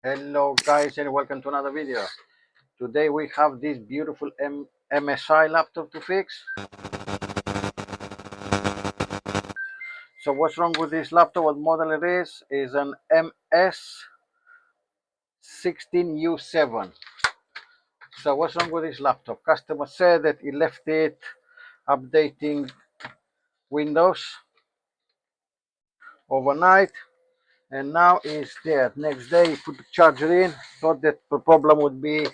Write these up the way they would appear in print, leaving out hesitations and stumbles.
Hello guys and welcome to another video. Today we have this beautiful MSI laptop to fix. So what's wrong with this laptop? What model it is an MS-16U7. So what's wrong with this laptop? Customer said that he left it updating Windows overnight and now it's there. Next day he put the charger in, thought that the problem would be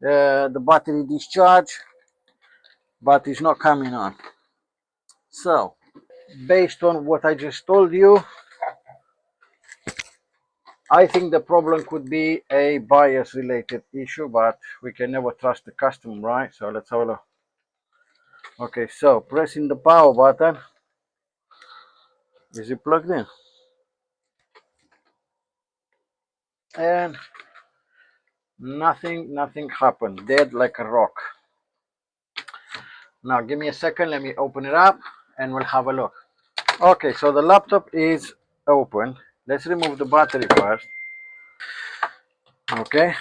the battery discharge, but it's not coming on. So based on what I just told you, I think the problem could be a BIOS related issue, but we can never trust the customer, right? So let's have a look. Okay, so pressing the power button. Is it plugged in? And nothing happened. Dead like a rock. Now give me a second, let me open it up and we'll have a look. Okay, so the laptop is open. Let's remove the battery first. Okay,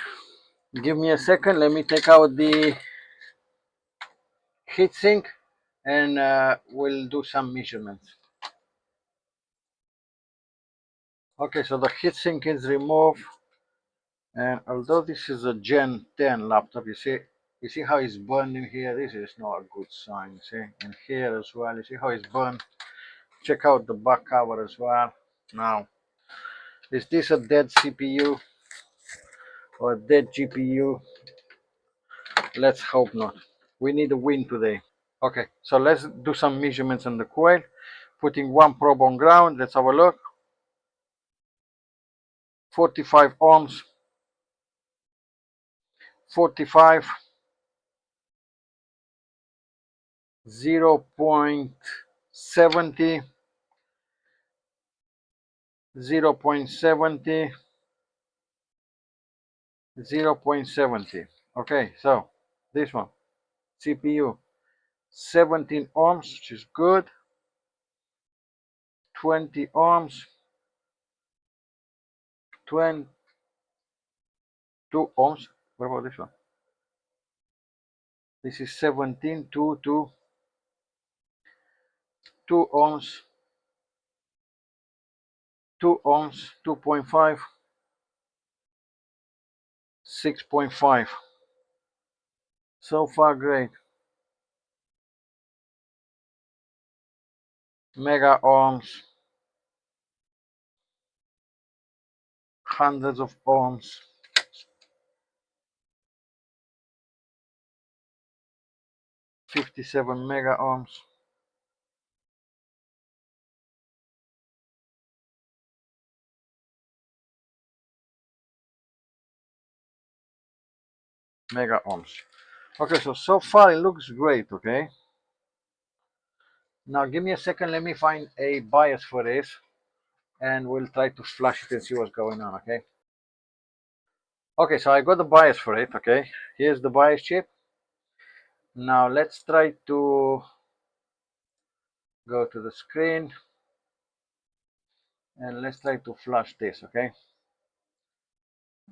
give me a second, let me take out the heatsink and we'll do some measurements. Okay, so the heatsink is removed, and although this is a Gen 10 laptop, you see how it's burned in here. This is not a good sign. See, in here as well, you see how it's burned. Check out the back cover as well. Now, is this a dead CPU or a dead GPU? Let's hope not. We need a win today. Okay, so let's do some measurements on the coil. Putting one probe on ground. Let's have a look. 45 ohms. 45. 0.70, 0.70, 0.70. Okay, so this one, CPU, 17 ohms, which is good. 20 ohms, 22 ohms. What about this one? This is 17, 2 ohms, 2 ohms, 2.5, 6.5. So far, great. Mega ohms, hundreds of ohms. 57 mega ohms. Mega ohms. Okay, so far it looks great. Okay, now give me a second, let me find a BIOS for this and we'll try to flash it and see what's going on. Okay, so I got the BIOS for it. Okay, here's the BIOS chip. Now let's try to go to the screen and let's try to flash this. Okay,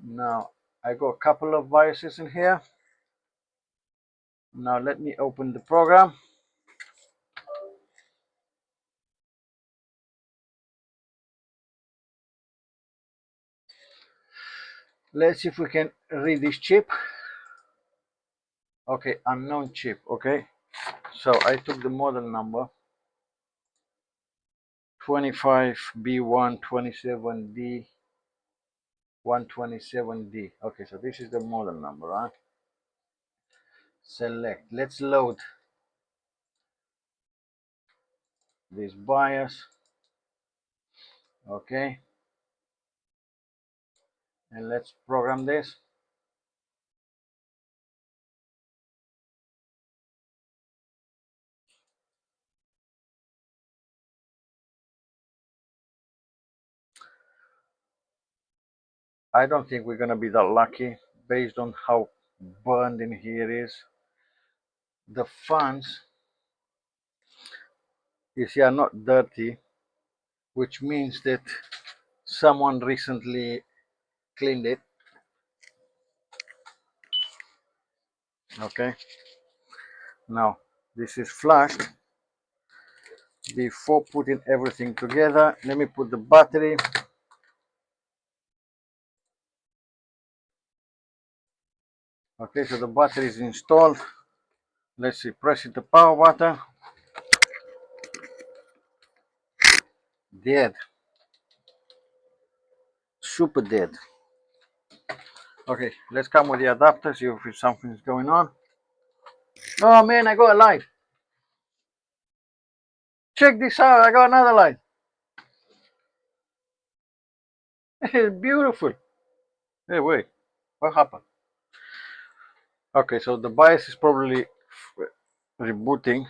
now I got a couple of BIOSes in here. Now let me open the program. Let's see if we can read this chip. Okay, unknown chip. Okay, so I took the model number 25B127D 127D. Okay, so this is the model number, right? Select. Let's load this BIOS. Okay, and let's program this. I don't think we're gonna be that lucky based on how burned in here is. The fans, you see, are not dirty, which means that someone recently cleaned it. Okay, now this is flashed. Before putting everything together, let me put the battery. Okay, so the battery is installed. Let's see, pressing the power button. Dead. Super dead. Okay, let's come with the adapter, see if something's going on. Oh man, I got a light. Check this out, I got another light. It's beautiful. Hey, wait, what happened? Okay, so the BIOS is probably rebooting.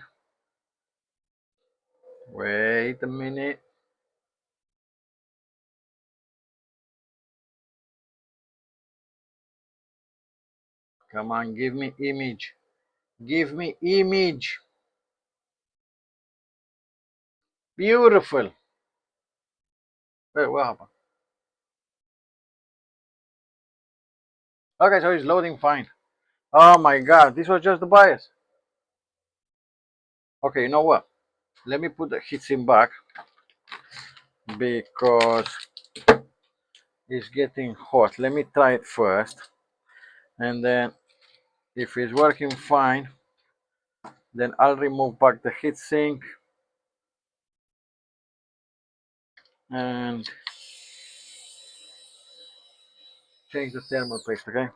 Wait a minute. Come on, give me image. Give me image. Beautiful. Wait, what happened? Okay, so it's loading fine. Oh my god, this was just the BIOS. Okay, you know what? Let me put the heatsink back because it's getting hot. Let me try it first, and then if it's working fine, then I'll remove back the heatsink and change the thermal paste. Okay.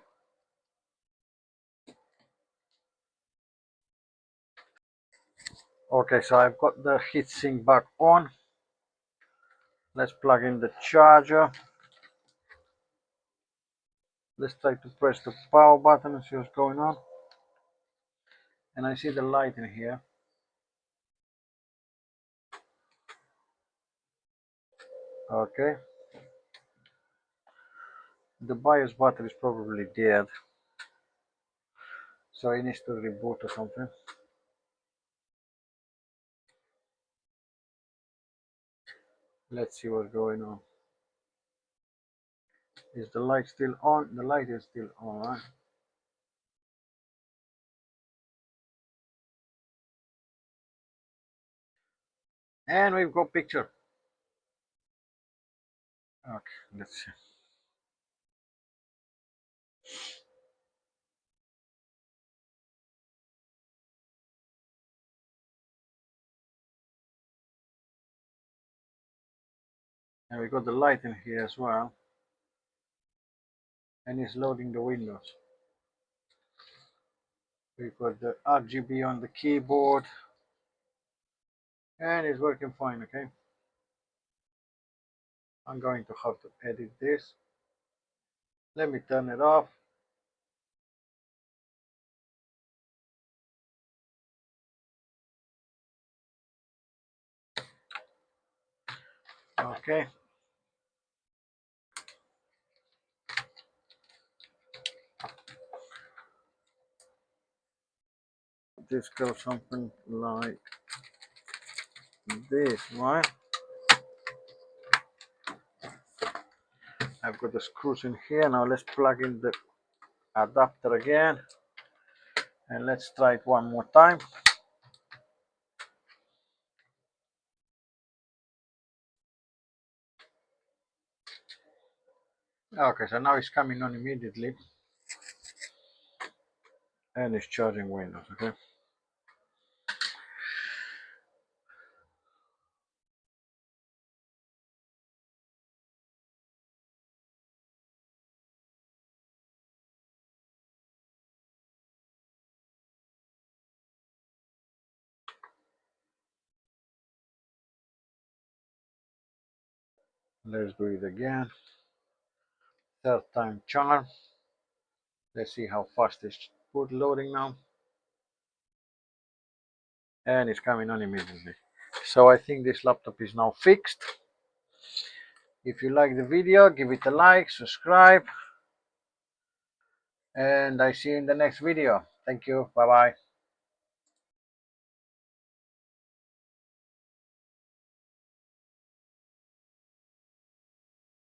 Okay, so I've got the heatsink back on. Let's plug in the charger. Let's try to press the power button and see what's going on. And I see the light in here. Okay. The BIOS battery is probably dead, so it needs to reboot or something. Let's see what's going on. Is the light still on? The light is still on, right? And we've got picture. Okay, let's see. And we got the light in here as well. And it's loading the windows. We've got the RGB on the keyboard. And it's working fine, okay? I'm going to have to edit this. Let me turn it off. Okay. This goes something like this, right? I've got the screws in here. Now let's plug in the adapter again. And let's try it one more time. Okay, so now it's coming on immediately. And it's charging Windows, okay? Let's do it again. Third time charm. Let's see how fast it's boot loading now. And it's coming on immediately. So I think this laptop is now fixed. If you like the video, give it a like, subscribe, and I see you in the next video. Thank you. Bye bye.